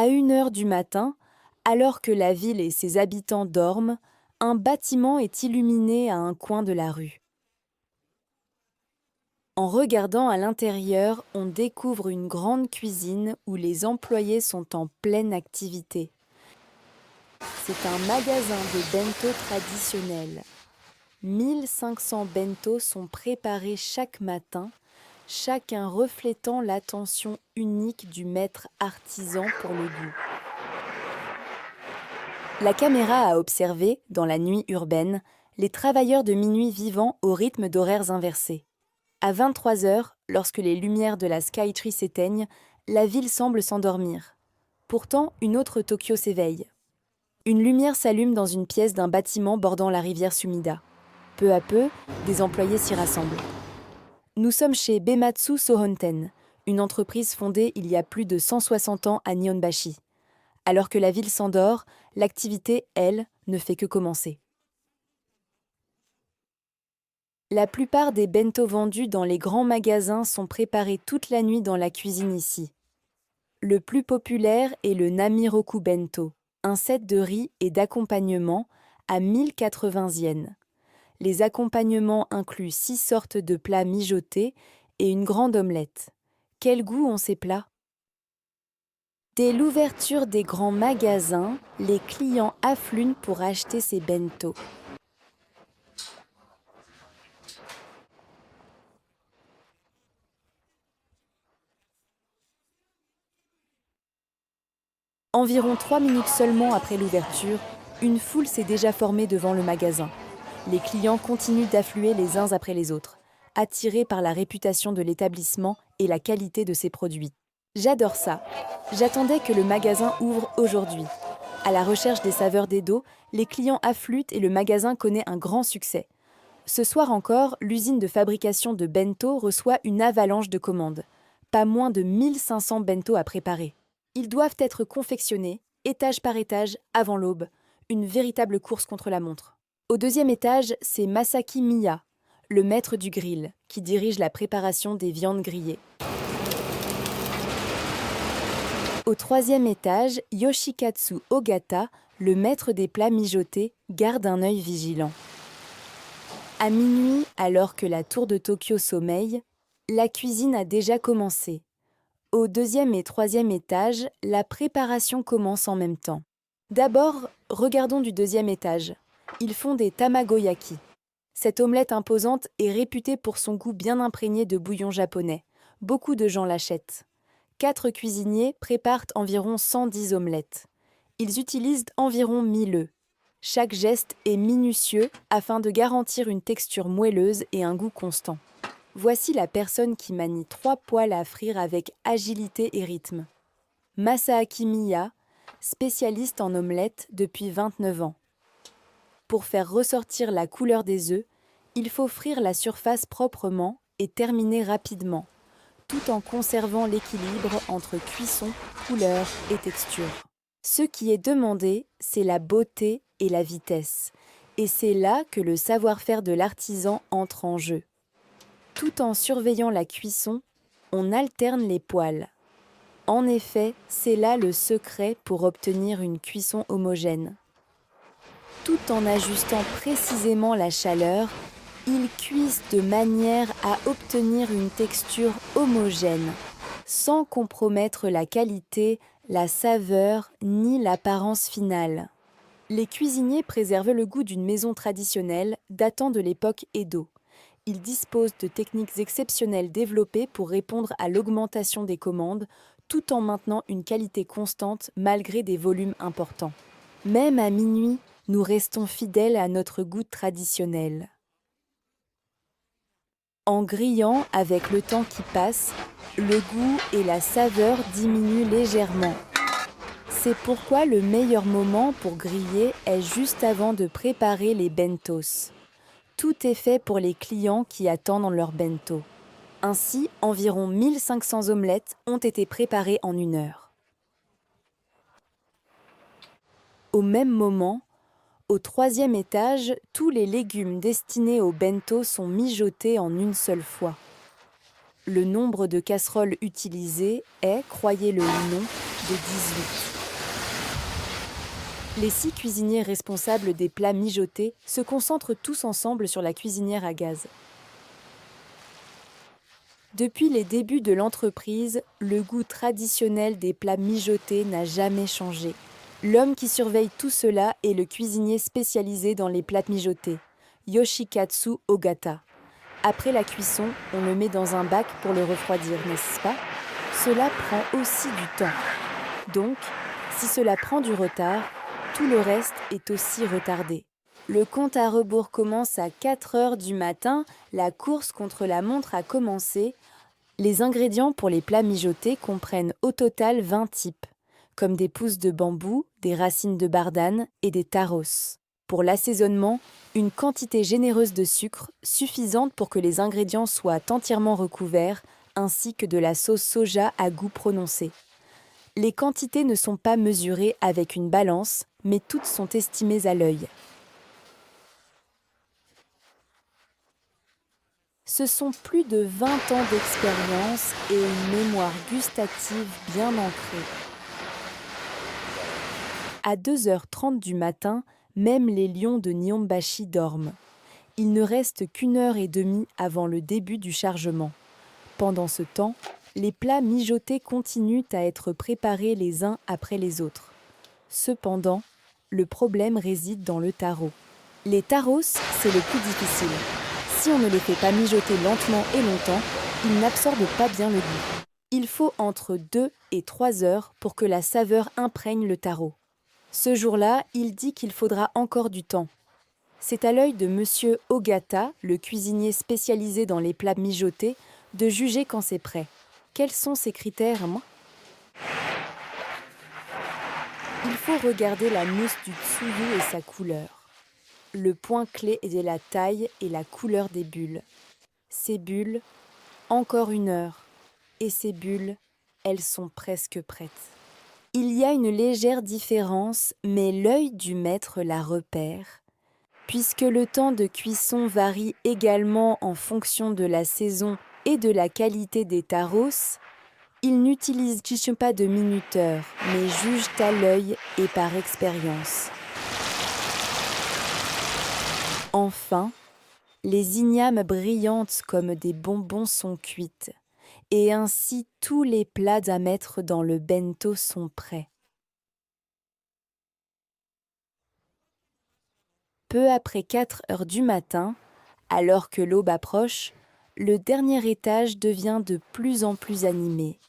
1 heure du matin, alors que la ville et ses habitants dorment, un bâtiment est illuminé à un coin de la rue. En regardant à l'intérieur, on découvre une grande cuisine où les employés sont en pleine activité. C'est un magasin de bento traditionnel. 1500 bentos sont préparés chaque matin, chacun reflétant l'attention unique du maître artisan pour le goût. La caméra a observé, dans la nuit urbaine, les travailleurs de minuit vivant au rythme d'horaires inversés. À 23 heures, lorsque les lumières de la Skytree s'éteignent, la ville semble s'endormir. Pourtant, une autre Tokyo s'éveille. Une lumière s'allume dans une pièce d'un bâtiment bordant la rivière Sumida. Peu à peu, des employés s'y rassemblent. Nous sommes chez Bematsu Sohonten, une entreprise fondée il y a plus de 160 ans à Nihonbashi. Alors que la ville s'endort, l'activité, elle, ne fait que commencer. La plupart des bento vendus dans les grands magasins sont préparés toute la nuit dans la cuisine ici. Le plus populaire est le Namiroku Bento, un set de riz et d'accompagnement à 1080 yens. Les accompagnements incluent 6 sortes de plats mijotés et une grande omelette. Quel goût ont ces plats? Dès l'ouverture des grands magasins, les clients affluent pour acheter ces bento. Environ 3 minutes seulement après l'ouverture, une foule s'est déjà formée devant le magasin. Les clients continuent d'affluer les uns après les autres, attirés par la réputation de l'établissement et la qualité de ses produits. J'adore ça. J'attendais que le magasin ouvre aujourd'hui. À la recherche des saveurs d'Edo, les clients affluent et le magasin connaît un grand succès. Ce soir encore, l'usine de fabrication de bento reçoit une avalanche de commandes. Pas moins de 1500 bento à préparer. Ils doivent être confectionnés, étage par étage, avant l'aube. Une véritable course contre la montre. Au 2e étage, c'est Masaki Miya, le maître du grill, qui dirige la préparation des viandes grillées. Au 3e étage, Yoshikatsu Ogata, le maître des plats mijotés, garde un œil vigilant. À minuit, alors que la tour de Tokyo sommeille, la cuisine a déjà commencé. Au 2e et 3e étage, la préparation commence en même temps. D'abord, regardons du 2e étage. Ils font des tamagoyaki. Cette omelette imposante est réputée pour son goût bien imprégné de bouillon japonais. Beaucoup de gens l'achètent. 4 cuisiniers préparent environ 110 omelettes. Ils utilisent environ 1000 œufs. Chaque geste est minutieux afin de garantir une texture moelleuse et un goût constant. Voici la personne qui manie 3 poêles à frire avec agilité et rythme. Masaaki Miya, spécialiste en omelettes depuis 29 ans. Pour faire ressortir la couleur des œufs, il faut frire la surface proprement et terminer rapidement, tout en conservant l'équilibre entre cuisson, couleur et texture. Ce qui est demandé, c'est la beauté et la vitesse. Et c'est là que le savoir-faire de l'artisan entre en jeu. Tout en surveillant la cuisson, on alterne les poêles. En effet, c'est là le secret pour obtenir une cuisson homogène. Tout en ajustant précisément la chaleur, ils cuisent de manière à obtenir une texture homogène, sans compromettre la qualité, la saveur ni l'apparence finale. Les cuisiniers préservent le goût d'une maison traditionnelle datant de l'époque Edo. Ils disposent de techniques exceptionnelles développées pour répondre à l'augmentation des commandes, tout en maintenant une qualité constante malgré des volumes importants. Même à minuit, nous restons fidèles à notre goût traditionnel. En grillant avec le temps qui passe, le goût et la saveur diminuent légèrement. C'est pourquoi le meilleur moment pour griller est juste avant de préparer les bentos. Tout est fait pour les clients qui attendent leur bento. Ainsi, environ 1500 omelettes ont été préparées en 1 heure. Au même moment, au 3e étage, tous les légumes destinés au bento sont mijotés en une seule fois. Le nombre de casseroles utilisées est, croyez-le ou non, de 18. Les 6 cuisiniers responsables des plats mijotés se concentrent tous ensemble sur la cuisinière à gaz. Depuis les débuts de l'entreprise, le goût traditionnel des plats mijotés n'a jamais changé. L'homme qui surveille tout cela est le cuisinier spécialisé dans les plats mijotés, Yoshikatsu Ogata. Après la cuisson, on le met dans un bac pour le refroidir, n'est-ce pas? Cela prend aussi du temps. Donc, si cela prend du retard, tout le reste est aussi retardé. Le compte à rebours commence à 4 heures du matin, la course contre la montre a commencé. Les ingrédients pour les plats mijotés comprennent au total 20 types, comme des pousses de bambou, des racines de bardane et des taros. Pour l'assaisonnement, une quantité généreuse de sucre, suffisante pour que les ingrédients soient entièrement recouverts, ainsi que de la sauce soja à goût prononcé. Les quantités ne sont pas mesurées avec une balance, mais toutes sont estimées à l'œil. Ce sont plus de 20 ans d'expérience et une mémoire gustative bien ancrée. À 2h30 du matin, même les lions de Nihonbashi dorment. Il ne reste qu'1h30 avant le début du chargement. Pendant ce temps, les plats mijotés continuent à être préparés les uns après les autres. Cependant, le problème réside dans le taro. Les taros, c'est le plus difficile. Si on ne les fait pas mijoter lentement et longtemps, ils n'absorbent pas bien le goût. Il faut entre 2 et 3 heures pour que la saveur imprègne le taro. Ce jour-là, il dit qu'il faudra encore du temps. C'est à l'œil de Monsieur Ogata, le cuisinier spécialisé dans les plats mijotés, de juger quand c'est prêt. Quels sont ses critères, moi ? Il faut regarder la mousse du tsuyu et sa couleur. Le point clé est la taille et la couleur des bulles. Ces bulles, encore 1 heure. Et ces bulles, elles sont presque prêtes. Il y a une légère différence, mais l'œil du maître la repère. Puisque le temps de cuisson varie également en fonction de la saison et de la qualité des taros, il n'utilise pas de minuteur, mais juge à l'œil et par expérience. Enfin, les ignames brillantes comme des bonbons sont cuites, et ainsi tous les plats à mettre dans le bento sont prêts. Peu après 4 heures du matin, alors que l'aube approche, le dernier étage devient de plus en plus animé.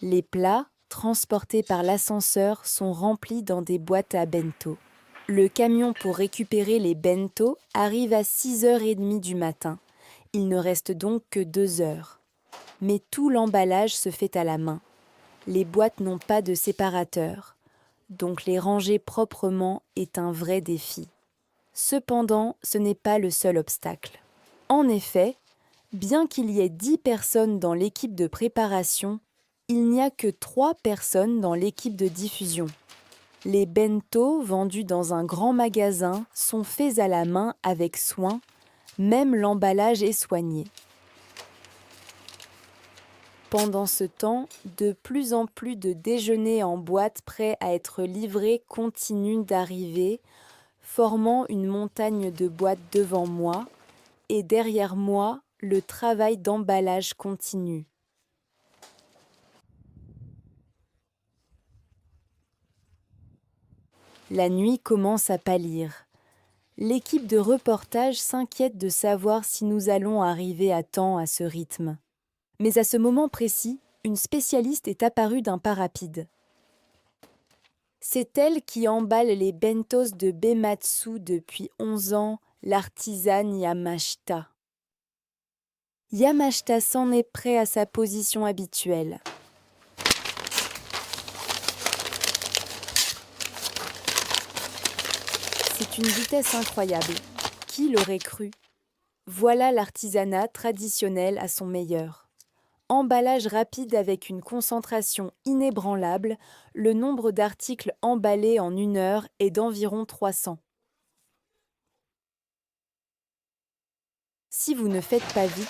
Les plats, transportés par l'ascenseur, sont remplis dans des boîtes à bento. Le camion pour récupérer les bento arrive à 6h30 du matin. Il ne reste donc que 2 heures. Mais tout l'emballage se fait à la main. Les boîtes n'ont pas de séparateur, donc les ranger proprement est un vrai défi. Cependant, ce n'est pas le seul obstacle. En effet, bien qu'il y ait 10 personnes dans l'équipe de préparation, il n'y a que 3 personnes dans l'équipe de diffusion. Les bento vendus dans un grand magasin sont faits à la main avec soin, même l'emballage est soigné. Pendant ce temps, de plus en plus de déjeuners en boîte prêts à être livrés continuent d'arriver, formant une montagne de boîtes devant moi, et derrière moi, le travail d'emballage continue. La nuit commence à pâlir. L'équipe de reportage s'inquiète de savoir si nous allons arriver à temps à ce rythme. Mais à ce moment précis, une spécialiste est apparue d'un pas rapide. C'est elle qui emballe les bentos de Bematsu depuis 11 ans, l'artisane Yamashita. Yamashita s'en est prêt à sa position habituelle. C'est une vitesse incroyable. Qui l'aurait cru ? Voilà l'artisanat traditionnel à son meilleur. Emballage rapide avec une concentration inébranlable, le nombre d'articles emballés en 1 heure est d'environ 300. Si vous ne faites pas vite,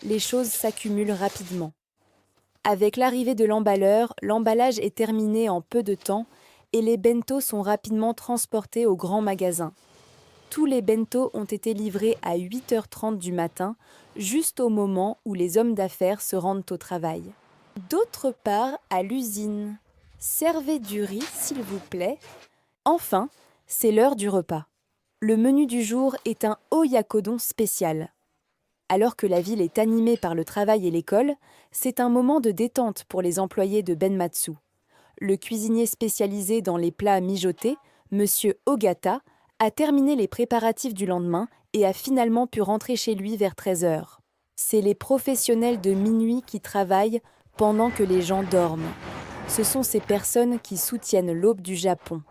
les choses s'accumulent rapidement. Avec l'arrivée de l'emballeur, l'emballage est terminé en peu de temps et les bento sont rapidement transportés au grand magasin. Tous les bento ont été livrés à 8h30 du matin, juste au moment où les hommes d'affaires se rendent au travail. D'autre part, à l'usine. Servez du riz, s'il vous plaît. Enfin, c'est l'heure du repas. Le menu du jour est un oyakodon spécial. Alors que la ville est animée par le travail et l'école, c'est un moment de détente pour les employés de Benmatsu. Le cuisinier spécialisé dans les plats mijotés, Monsieur Ogata, a terminé les préparatifs du lendemain et a finalement pu rentrer chez lui vers 13h. C'est les professionnels de minuit qui travaillent pendant que les gens dorment. Ce sont ces personnes qui soutiennent l'aube du Japon.